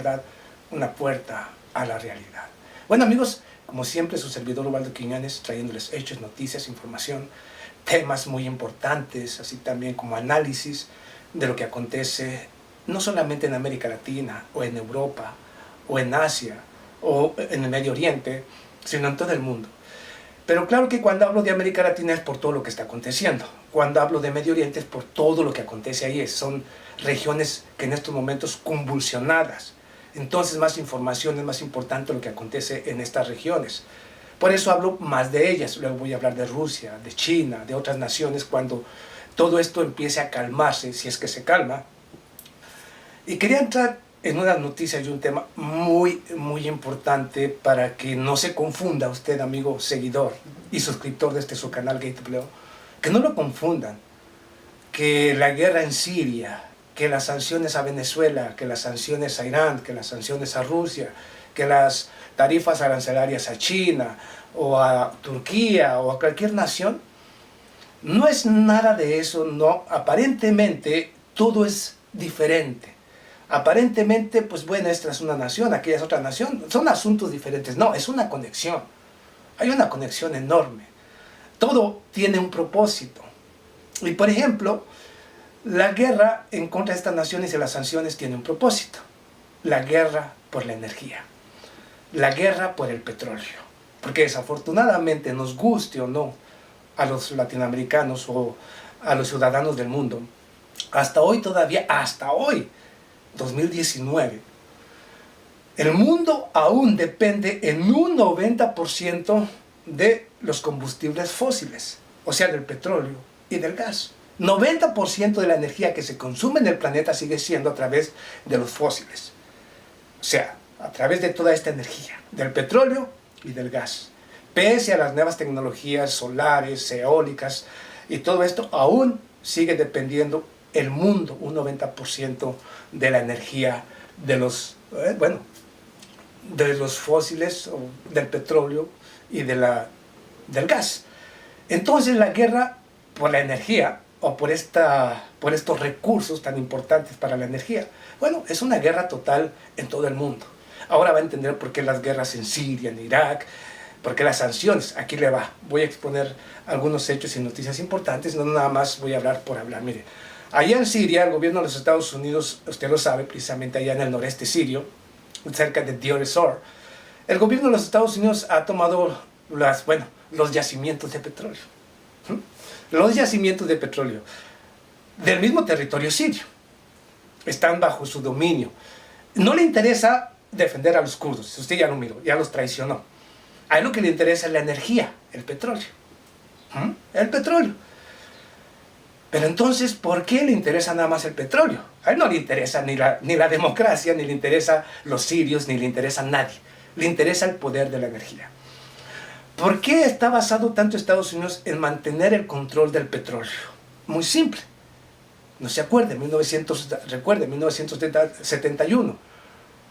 verdad, una puerta a la realidad. Bueno amigos, como siempre su servidor Ubaldo Quiñones, trayéndoles hechos, noticias, información, temas muy importantes, así también como análisis de lo que acontece no solamente en América Latina o en Europa o en Asia o en el Medio Oriente, sino en todo el mundo. Pero claro que cuando hablo de América Latina es por todo lo que está aconteciendo. Cuando hablo de Medio Oriente es por todo lo que acontece ahí. Son regiones que en estos momentos convulsionadas. Entonces más información, es más importante lo que acontece en estas regiones. Por eso hablo más de ellas. Luego voy a hablar de Rusia, de China, de otras naciones, cuando todo esto empiece a calmarse, si es que se calma. Y quería entrar en una noticia y un tema muy importante para que no se confunda usted, amigo seguidor y suscriptor de este su canal Gatepleo, que no lo confundan, que la guerra en Siria, que las sanciones a Venezuela, que las sanciones a Irán, que las sanciones a Rusia, que las tarifas arancelarias a China o a Turquía o a cualquier nación, no es nada de eso, no, aparentemente todo es diferente. Aparentemente, pues bueno, esta es una nación, aquella es otra nación, son asuntos diferentes. No, es una conexión. Hay una conexión enorme. Todo tiene un propósito. Y por ejemplo, la guerra en contra de estas naciones y las sanciones tiene un propósito. La guerra por la energía. La guerra por el petróleo. Porque desafortunadamente, nos guste o no a los latinoamericanos o a los ciudadanos del mundo, hasta hoy todavía, hasta hoy, 2019, el mundo aún depende en un 90% de los combustibles fósiles, o sea, del petróleo y del gas. 90% de la energía que se consume en el planeta sigue siendo a través de los fósiles, o sea, a través de toda esta energía, del petróleo y del gas. Pese a las nuevas tecnologías solares, eólicas y todo esto, aún sigue dependiendo el mundo, un 90% de la energía de los, de los fósiles, o del petróleo y del gas. Entonces la guerra por la energía, o por estos recursos tan importantes para la energía, bueno, es una guerra total en todo el mundo. Ahora va a entender por qué las guerras en Siria, en Irak, por qué las sanciones. Aquí le va, voy a exponer algunos hechos y noticias importantes, no nada más voy a hablar por hablar. Mire, allá en Siria, el gobierno de los Estados Unidos, usted lo sabe, precisamente allá en el noreste sirio, cerca de Deir ez-Zor, el gobierno de los Estados Unidos ha tomado los yacimientos de petróleo. Los yacimientos de petróleo del mismo territorio sirio. Están bajo su dominio. No le interesa defender a los kurdos, usted ya lo miró, ya los traicionó. A él lo que le interesa es la energía, el petróleo. El petróleo. Pero entonces, ¿por qué le interesa nada más el petróleo? A él no le interesa ni la democracia, ni le interesa los sirios, ni le interesa a nadie. Le interesa el poder de la energía. ¿Por qué está basado tanto Estados Unidos en mantener el control del petróleo? Muy simple. No se acuerde, recuerde, 1971,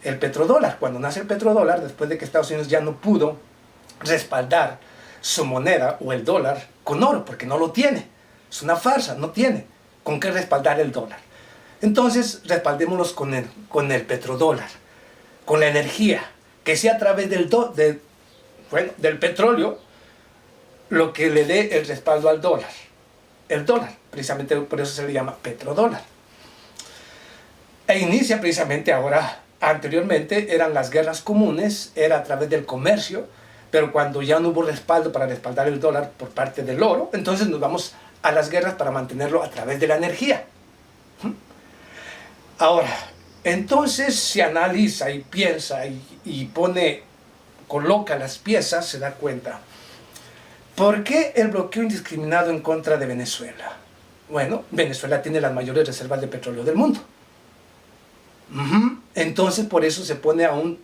el petrodólar. Cuando nace el petrodólar, después de que Estados Unidos ya no pudo respaldar su moneda o el dólar con oro, porque no lo tiene. Es una farsa, no tiene con qué respaldar el dólar. Entonces, respaldémoslos con el petrodólar, con la energía, que sea a través del petróleo lo que le dé el respaldo al dólar. El dólar, precisamente por eso se le llama petrodólar. E inicia precisamente ahora, anteriormente eran las guerras comunes, era a través del comercio, pero cuando ya no hubo respaldo para respaldar el dólar por parte del oro, entonces nos vamos a las guerras para mantenerlo a través de la energía. Ahora, entonces se analiza y piensa y coloca las piezas, se da cuenta. ¿Por qué el bloqueo indiscriminado en contra de Venezuela? Bueno, Venezuela tiene las mayores reservas de petróleo del mundo. Entonces por eso se pone a un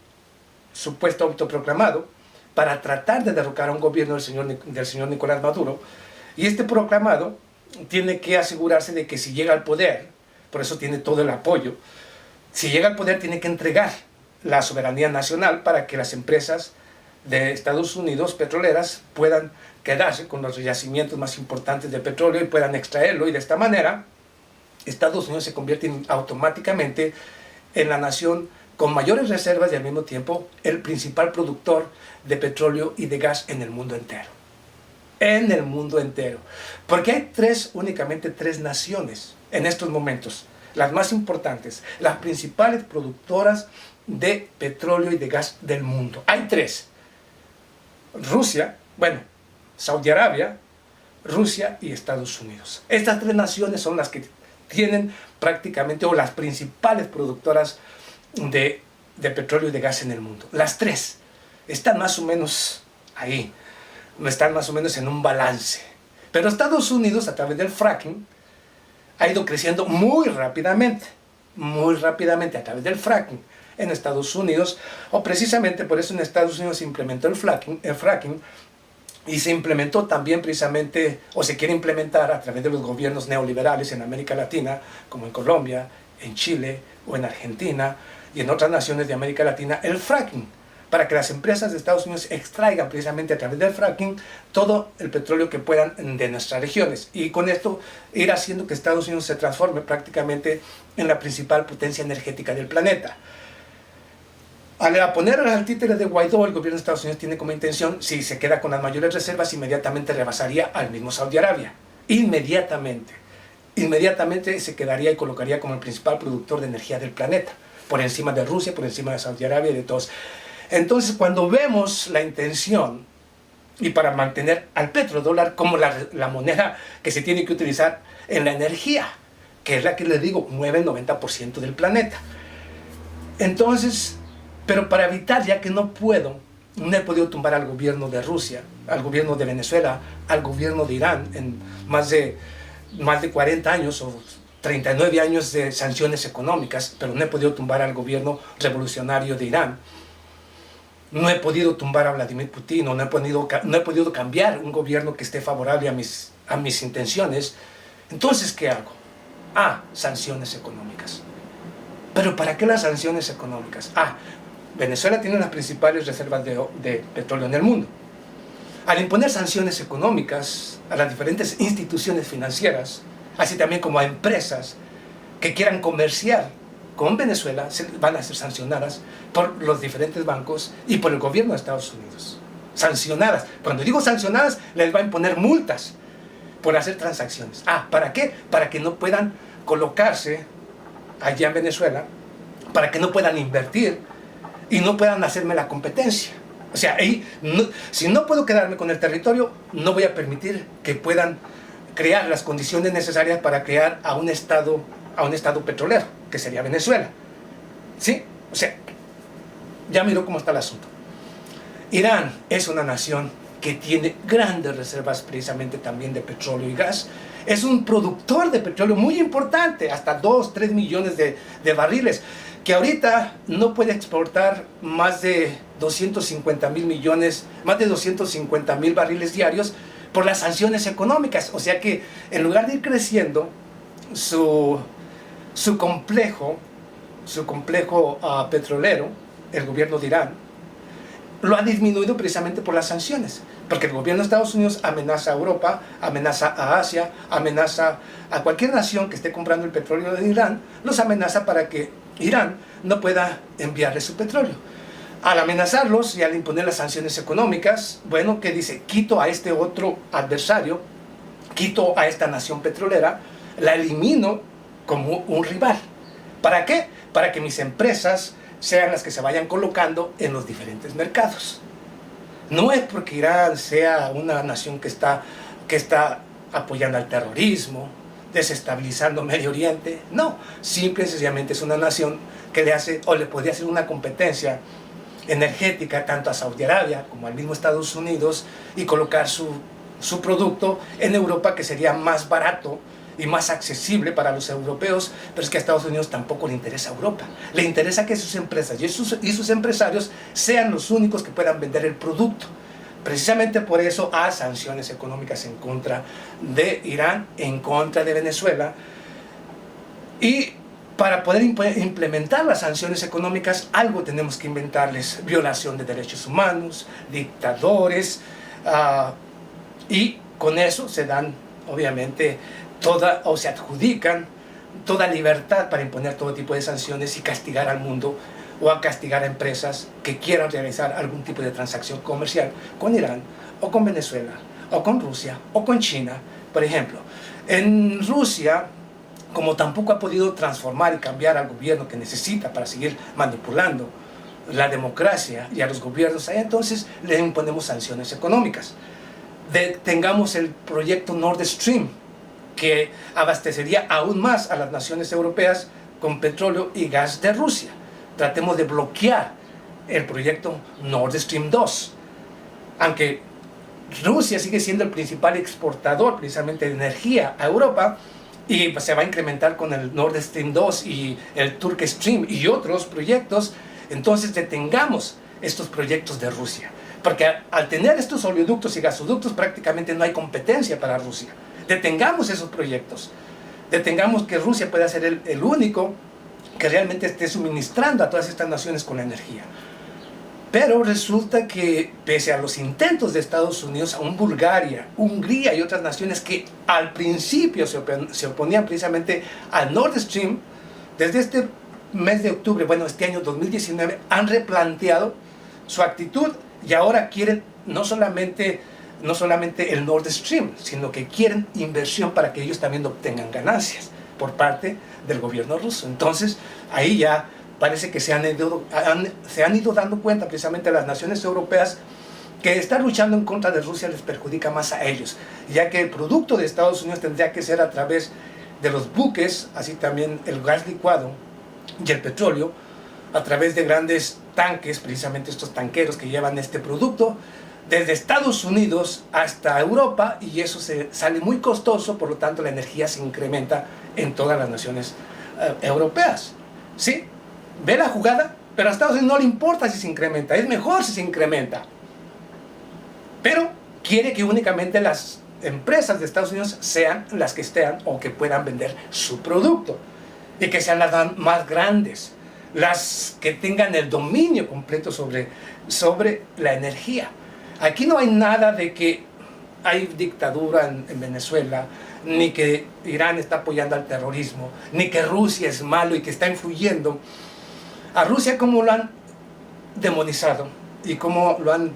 supuesto autoproclamado para tratar de derrocar a un gobierno del señor Nicolás Maduro. Y este proclamado tiene que asegurarse de que si llega al poder, por eso tiene todo el apoyo, si llega al poder tiene que entregar la soberanía nacional para que las empresas de Estados Unidos petroleras puedan quedarse con los yacimientos más importantes de petróleo y puedan extraerlo, y de esta manera Estados Unidos se convierte automáticamente en la nación con mayores reservas y al mismo tiempo el principal productor de petróleo y de gas en el mundo entero. En el mundo entero. Porque hay únicamente tres naciones en estos momentos, las más importantes, las principales productoras de petróleo y de gas del mundo. Hay tres. Rusia, bueno, Saudi Arabia, Rusia y Estados Unidos. Estas tres naciones son las que tienen prácticamente, o las principales productoras de petróleo y de gas en el mundo. Las tres están más o menos ahí, están más o menos en un balance. Pero Estados Unidos, a través del fracking, ha ido creciendo muy rápidamente a través del fracking en Estados Unidos, o precisamente por eso en Estados Unidos se implementó el fracking, y se implementó también precisamente, o se quiere implementar a través de los gobiernos neoliberales en América Latina, como en Colombia, en Chile o en Argentina y en otras naciones de América Latina, el fracking, para que las empresas de Estados Unidos extraigan precisamente a través del fracking todo el petróleo que puedan de nuestras regiones, y con esto ir haciendo que Estados Unidos se transforme prácticamente en la principal potencia energética del planeta. Al poner al títere de Guaidó, el gobierno de Estados Unidos tiene como intención, si se queda con las mayores reservas, inmediatamente rebasaría al mismo Saudi Arabia. Inmediatamente se quedaría y colocaría como el principal productor de energía del planeta, por encima de Rusia, por encima de Saudi Arabia y de todos. Entonces, cuando vemos la intención, y para mantener al petrodólar como la moneda que se tiene que utilizar en la energía, que es la que les digo, mueve el 90% del planeta. Entonces, pero para evitar, ya que no he podido tumbar al gobierno de Rusia, al gobierno de Venezuela, al gobierno de Irán, en más de 40 años o 39 años de sanciones económicas, pero no he podido tumbar al gobierno revolucionario de Irán. No he podido tumbar a Vladimir Putin, no he podido cambiar un gobierno que esté favorable a mis intenciones. Entonces, ¿qué hago? Sanciones económicas. ¿Pero para qué las sanciones económicas? Venezuela tiene las principales reservas de petróleo en el mundo. Al imponer sanciones económicas a las diferentes instituciones financieras, así también como a empresas que quieran comerciar con Venezuela, van a ser sancionadas por los diferentes bancos y por el gobierno de Estados Unidos. Sancionadas. Cuando digo sancionadas, les va a imponer multas por hacer transacciones. ¿Para qué? Para que no puedan colocarse allá en Venezuela, para que no puedan invertir y no puedan hacerme la competencia. O sea, si no puedo quedarme con el territorio, no voy a permitir que puedan crear las condiciones necesarias para crear a un estado petrolero, que sería Venezuela. ¿Sí? O sea, ya miró cómo está el asunto. Irán es una nación que tiene grandes reservas precisamente también de petróleo y gas. Es un productor de petróleo muy importante, hasta 2-3 millones de barriles, que ahorita no puede exportar más de 250,000 barriles diarios por las sanciones económicas. O sea que en lugar de ir creciendo su complejo petrolero, el gobierno de Irán lo ha disminuido precisamente por las sanciones, porque el gobierno de Estados Unidos amenaza a Europa, amenaza a Asia, amenaza a cualquier nación que esté comprando el petróleo de Irán, los amenaza para que Irán no pueda enviarle su petróleo. Al amenazarlos y al imponer las sanciones económicas, bueno, ¿qué dice? Quito a este otro adversario, quito a esta nación petrolera, la elimino como un rival. ¿Para qué? Para que mis empresas sean las que se vayan colocando en los diferentes mercados. No es porque Irán sea una nación que está apoyando al terrorismo, desestabilizando Medio Oriente. No, simple y sencillamente es una nación que le podría hacer una competencia energética tanto a Saudi Arabia como al mismo Estados Unidos, y colocar su producto en Europa, que sería más barato y más accesible para los europeos. Pero es que a Estados Unidos tampoco le interesa a Europa. Le interesa que sus empresas y sus empresarios sean los únicos que puedan vender el producto. Precisamente por eso hay sanciones económicas en contra de Irán, en contra de Venezuela. Y para poder implementar las sanciones económicas, algo tenemos que inventarles: violación de derechos humanos, dictadores, y con eso se dan, obviamente, se adjudican toda libertad para imponer todo tipo de sanciones y castigar al mundo o a castigar a empresas que quieran realizar algún tipo de transacción comercial con Irán, o con Venezuela, o con Rusia, o con China. Por ejemplo, en Rusia, como tampoco ha podido transformar y cambiar al gobierno que necesita para seguir manipulando la democracia y a los gobiernos, entonces le imponemos sanciones económicas. Tengamos el proyecto Nord Stream, que abastecería aún más a las naciones europeas con petróleo y gas de Rusia. Tratemos de bloquear el proyecto Nord Stream 2. Aunque Rusia sigue siendo el principal exportador precisamente de energía a Europa, y se va a incrementar con el Nord Stream 2 y el Turk Stream y otros proyectos, entonces detengamos estos proyectos de Rusia. Porque al tener estos oleoductos y gasoductos prácticamente no hay competencia para Rusia. Detengamos esos proyectos. Detengamos que Rusia pueda ser el único que realmente esté suministrando a todas estas naciones con la energía. Pero resulta que pese a los intentos de Estados Unidos, aún Bulgaria, Hungría y otras naciones que al principio se oponían precisamente al Nord Stream, desde este mes de octubre, bueno, este año 2019, han replanteado su actitud y ahora quieren no solamente el Nord Stream, sino que quieren inversión para que ellos también obtengan ganancias por parte del gobierno ruso. Entonces, ahí ya parece que se han ido dando cuenta precisamente las naciones europeas que estar luchando en contra de Rusia les perjudica más a ellos, ya que el producto de Estados Unidos tendría que ser a través de los buques, así también el gas licuado y el petróleo, a través de grandes tanques, precisamente estos tanqueros que llevan este producto, desde Estados Unidos hasta Europa, y eso sale muy costoso, por lo tanto la energía se incrementa en todas las naciones europeas. ¿Sí? ¿Ve la jugada? Pero a Estados Unidos no le importa si se incrementa, es mejor si se incrementa. Pero quiere que únicamente las empresas de Estados Unidos sean las que estén o que puedan vender su producto, y que sean las más grandes, las que tengan el dominio completo sobre la energía. Aquí no hay nada de que hay dictadura en Venezuela, ni que Irán está apoyando al terrorismo, ni que Rusia es malo y que está influyendo. A Rusia, ¿cómo lo han demonizado? Y cómo lo han,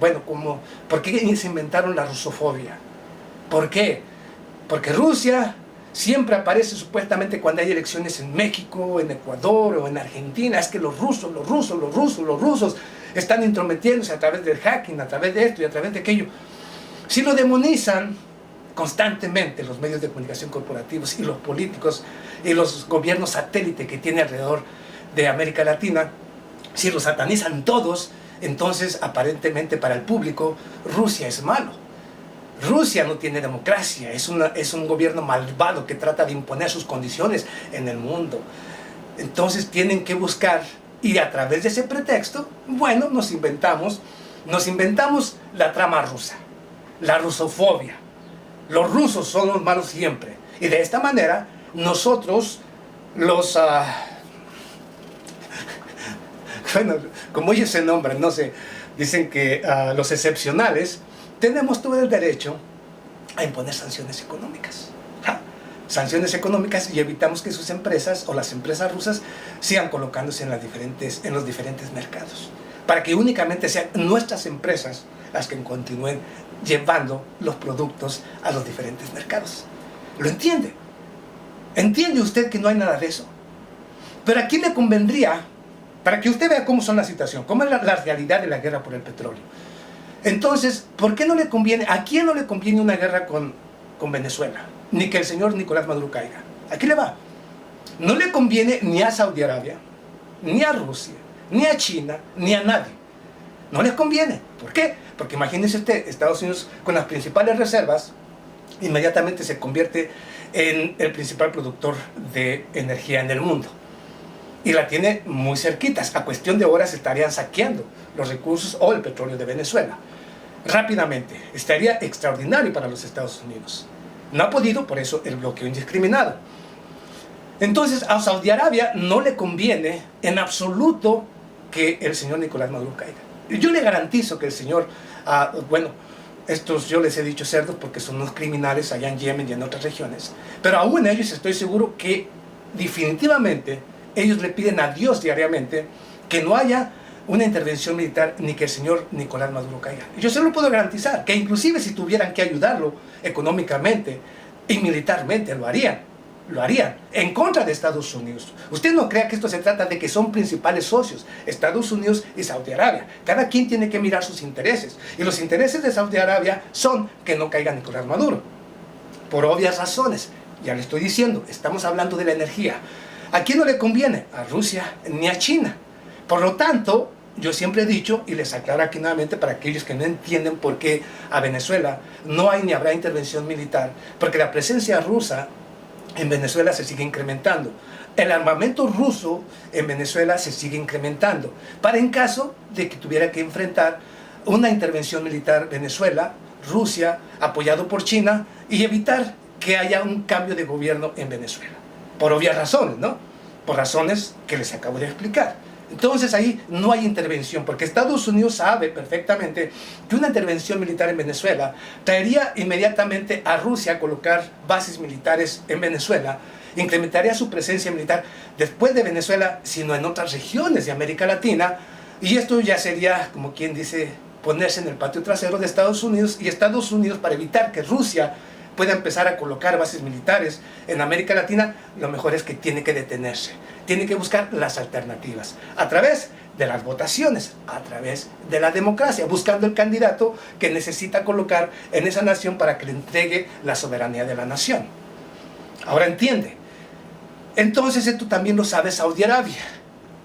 ¿por qué se inventaron la rusofobia? ¿Por qué? Porque Rusia siempre aparece supuestamente cuando hay elecciones en México, en Ecuador o en Argentina. Es que los rusos están intrometiéndose a través del hacking, a través de esto y a través de aquello. Si lo demonizan constantemente los medios de comunicación corporativos y los políticos y los gobiernos satélite que tiene alrededor de América Latina, si lo satanizan todos, entonces aparentemente para el público Rusia es malo. Rusia no tiene democracia, es un gobierno malvado que trata de imponer sus condiciones en el mundo. Entonces tienen que buscar, y a través de ese pretexto, nos inventamos la trama rusa, la rusofobia. Los rusos son los malos siempre. Y de esta manera, nosotros, como ellos se nombran, no sé, dicen que los excepcionales, tenemos todo el derecho a imponer sanciones económicas. Sanciones económicas, y evitamos que sus empresas o las empresas rusas sigan colocándose en los diferentes mercados, para que únicamente sean nuestras empresas las que continúen llevando los productos a los diferentes mercados. ¿Lo entiende? ¿Entiende usted que no hay nada de eso? Pero ¿a quién le convendría? Para que usted vea cómo son la situación, cómo es la realidad de la guerra por el petróleo. Entonces, ¿por qué no le conviene? ¿A quién no le conviene una guerra con Venezuela? Ni que el señor Nicolás Maduro caiga. ¿A qué le va? No le conviene ni a Saudi Arabia, ni a Rusia, ni a China, ni a nadie. No les conviene. ¿Por qué? Porque imagínense usted, Estados Unidos con las principales reservas, inmediatamente se convierte en el principal productor de energía en el mundo. Y la tiene muy cerquitas. A cuestión de horas estarían saqueando los recursos o el petróleo de Venezuela. Rápidamente. Estaría extraordinario para los Estados Unidos. No ha podido, por eso el bloqueo indiscriminado. Entonces a Saudi Arabia no le conviene en absoluto que el señor Nicolás Maduro caiga. Yo le garantizo que el señor, estos yo les he dicho cerdos porque son unos criminales allá en Yemen y en otras regiones, pero aún ellos estoy seguro que definitivamente ellos le piden a Dios diariamente que no haya una intervención militar ni que el señor Nicolás Maduro caiga. Yo se lo puedo garantizar, que inclusive si tuvieran que ayudarlo económicamente y militarmente, lo harían en contra de Estados Unidos. Usted no crea que esto se trata de que son principales socios, Estados Unidos y Saudi Arabia. Cada quien tiene que mirar sus intereses, y los intereses de Saudi Arabia son que no caiga Nicolás Maduro, por obvias razones. Ya le estoy diciendo, estamos hablando de la energía. ¿A quién no le conviene? A Rusia ni a China. Por lo tanto, yo siempre he dicho, y les aclaro aquí nuevamente para aquellos que no entienden por qué a Venezuela no hay ni habrá intervención militar, porque la presencia rusa en Venezuela se sigue incrementando. El armamento ruso en Venezuela se sigue incrementando, para en caso de que tuviera que enfrentar una intervención militar Venezuela, Rusia, apoyado por China, y evitar que haya un cambio de gobierno en Venezuela. Por obvias razones, ¿no? Por razones que les acabo de explicar. Entonces ahí no hay intervención, porque Estados Unidos sabe perfectamente que una intervención militar en Venezuela traería inmediatamente a Rusia a colocar bases militares en Venezuela, incrementaría su presencia militar después de Venezuela, sino en otras regiones de América Latina, y esto ya sería, como quien dice, ponerse en el patio trasero de Estados Unidos, y Estados Unidos, para evitar que Rusia pueda empezar a colocar bases militares en América Latina, lo mejor es que tiene que detenerse, tiene que buscar las alternativas, a través de las votaciones, a través de la democracia, buscando el candidato que necesita colocar en esa nación para que le entregue la soberanía de la nación. Ahora entiende. Entonces esto también lo sabe Saudi Arabia.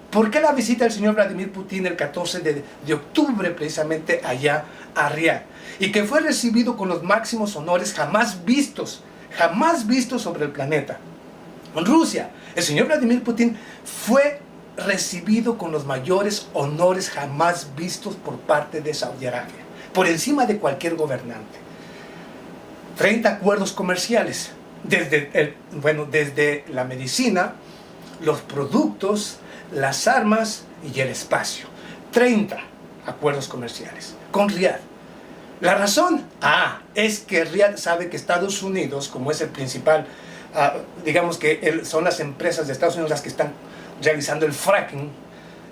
¿Por qué la visita del señor Vladimir Putin el 14 de octubre precisamente allá a Riad? Y que fue recibido con los máximos honores jamás vistos sobre el planeta. En Rusia, el señor Vladimir Putin fue recibido con los mayores honores jamás vistos por parte de Saudi Arabia, por encima de cualquier gobernante. 30 acuerdos comerciales, desde la medicina, los productos, las armas y el espacio. 30 acuerdos comerciales con Riad. ¿La razón? Es que Riad sabe que Estados Unidos, como es el principal, digamos que son las empresas de Estados Unidos las que están realizando el fracking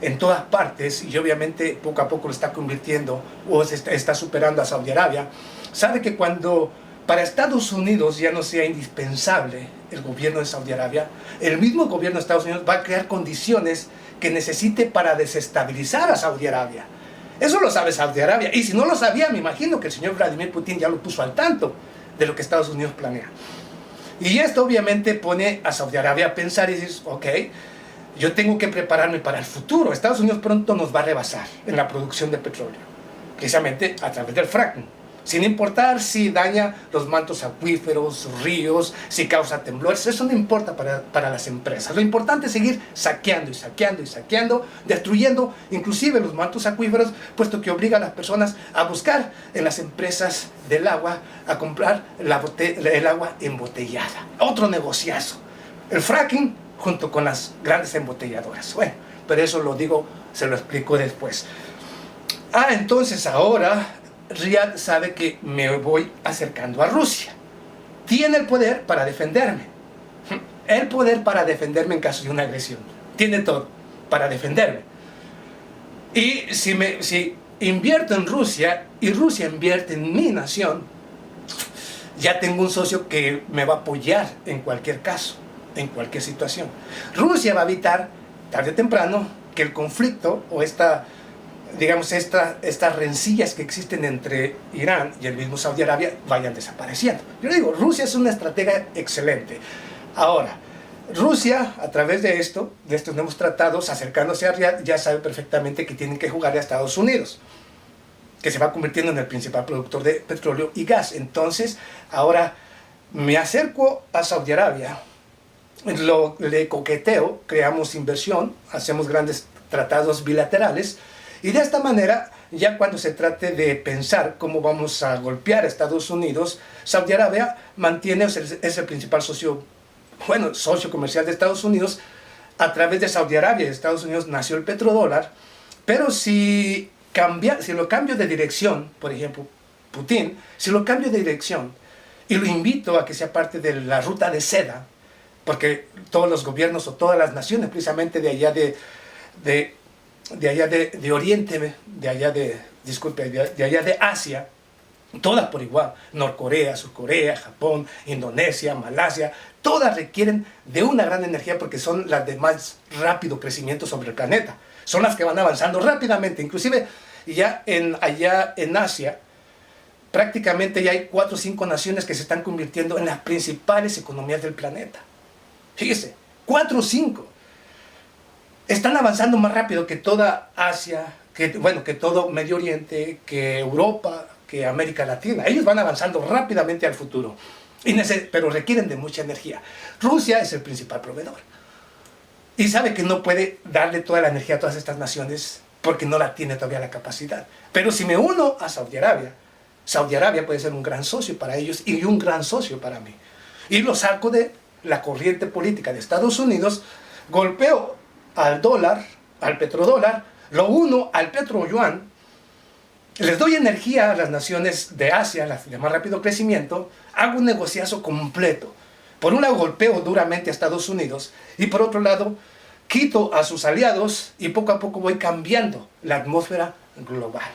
en todas partes, y obviamente poco a poco lo está convirtiendo o está superando a Saudi Arabia, sabe que cuando para Estados Unidos ya no sea indispensable el gobierno de Saudi Arabia, el mismo gobierno de Estados Unidos va a crear condiciones que necesite para desestabilizar a Saudi Arabia. Eso lo sabe Saudi Arabia, y si no lo sabía, me imagino que el señor Vladimir Putin ya lo puso al tanto de lo que Estados Unidos planea. Y esto obviamente pone a Saudi Arabia a pensar y decir, ok, yo tengo que prepararme para el futuro. Estados Unidos pronto nos va a rebasar en la producción de petróleo, precisamente a través del fracking, sin importar si daña los mantos acuíferos, ríos, si causa temblores. Eso no importa para las empresas. Lo importante es seguir saqueando y saqueando y saqueando, destruyendo inclusive los mantos acuíferos, puesto que obliga a las personas a buscar en las empresas del agua, a comprar el agua embotellada. Otro negociazo. El fracking junto con las grandes embotelladoras. Bueno, pero eso lo digo, se lo explico después. Entonces ahora Riad sabe que me voy acercando a Rusia. Tiene el poder para defenderme. El poder para defenderme en caso de una agresión. Tiene todo para defenderme. Y si invierto en Rusia y Rusia invierte en mi nación, ya tengo un socio que me va a apoyar en cualquier caso, en cualquier situación. Rusia va a evitar, tarde o temprano, que el conflicto o estas rencillas que existen entre Irán y el mismo Saudi Arabia vayan desapareciendo. Yo digo, Rusia es una estratega excelente. Ahora, Rusia, a través de estos nuevos tratados, acercándose a Riad, ya sabe perfectamente que tienen que jugarle a Estados Unidos, que se va convirtiendo en el principal productor de petróleo y gas. Entonces, ahora me acerco a Saudi Arabia, le coqueteo, creamos inversión, hacemos grandes tratados bilaterales, y de esta manera, ya cuando se trate de pensar cómo vamos a golpear a Estados Unidos, Saudi Arabia es el principal socio comercial de Estados Unidos. A través de Saudi Arabia y de Estados Unidos nació el petrodólar, pero si lo cambio de dirección, por ejemplo, Putin, si lo cambio de dirección y lo invito a que sea parte de la ruta de seda, porque todos los gobiernos o todas las naciones precisamente de allá de de allá de Oriente, de allá de, disculpe, de allá de Asia, todas por igual, Norcorea, Surcorea, Japón, Indonesia, Malasia, todas requieren de una gran energía porque son las de más rápido crecimiento sobre el planeta. Son las que van avanzando rápidamente, inclusive allá en Asia, prácticamente ya hay 4 o 5 naciones que se están convirtiendo en las principales economías del planeta. Fíjese, 4 o 5. Están avanzando más rápido que toda Asia, que todo Medio Oriente, que Europa, que América Latina. Ellos van avanzando rápidamente al futuro, pero requieren de mucha energía. Rusia es el principal proveedor y sabe que no puede darle toda la energía a todas estas naciones porque no la tiene todavía la capacidad. Pero si me uno a Saudi Arabia puede ser un gran socio para ellos y un gran socio para mí. Y lo saco de la corriente política de Estados Unidos, golpeo al dólar, al petrodólar, lo uno al petroyuan, les doy energía a las naciones de Asia, las de más rápido crecimiento, hago un negociazo completo. Por un lado golpeo duramente a Estados Unidos y por otro lado quito a sus aliados y poco a poco voy cambiando la atmósfera global.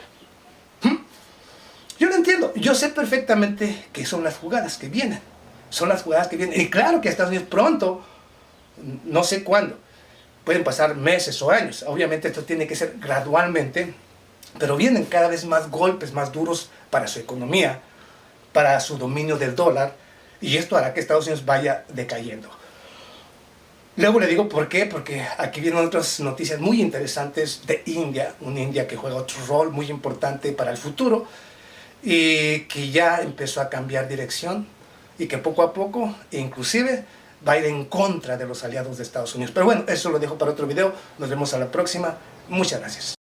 Yo lo entiendo, yo sé perfectamente que son las jugadas que vienen. Son las jugadas que vienen. Y claro que a Estados Unidos pronto, no sé cuándo, pueden pasar meses o años. Obviamente esto tiene que ser gradualmente, pero vienen cada vez más golpes más duros para su economía, para su dominio del dólar, y esto hará que Estados Unidos vaya decayendo. Luego le digo por qué, porque aquí vienen otras noticias muy interesantes de India, una India que juega otro rol muy importante para el futuro, y que ya empezó a cambiar dirección, y que poco a poco, inclusive, va a ir en contra de los aliados de Estados Unidos. Pero bueno, eso lo dejo para otro video. Nos vemos a la próxima. Muchas gracias.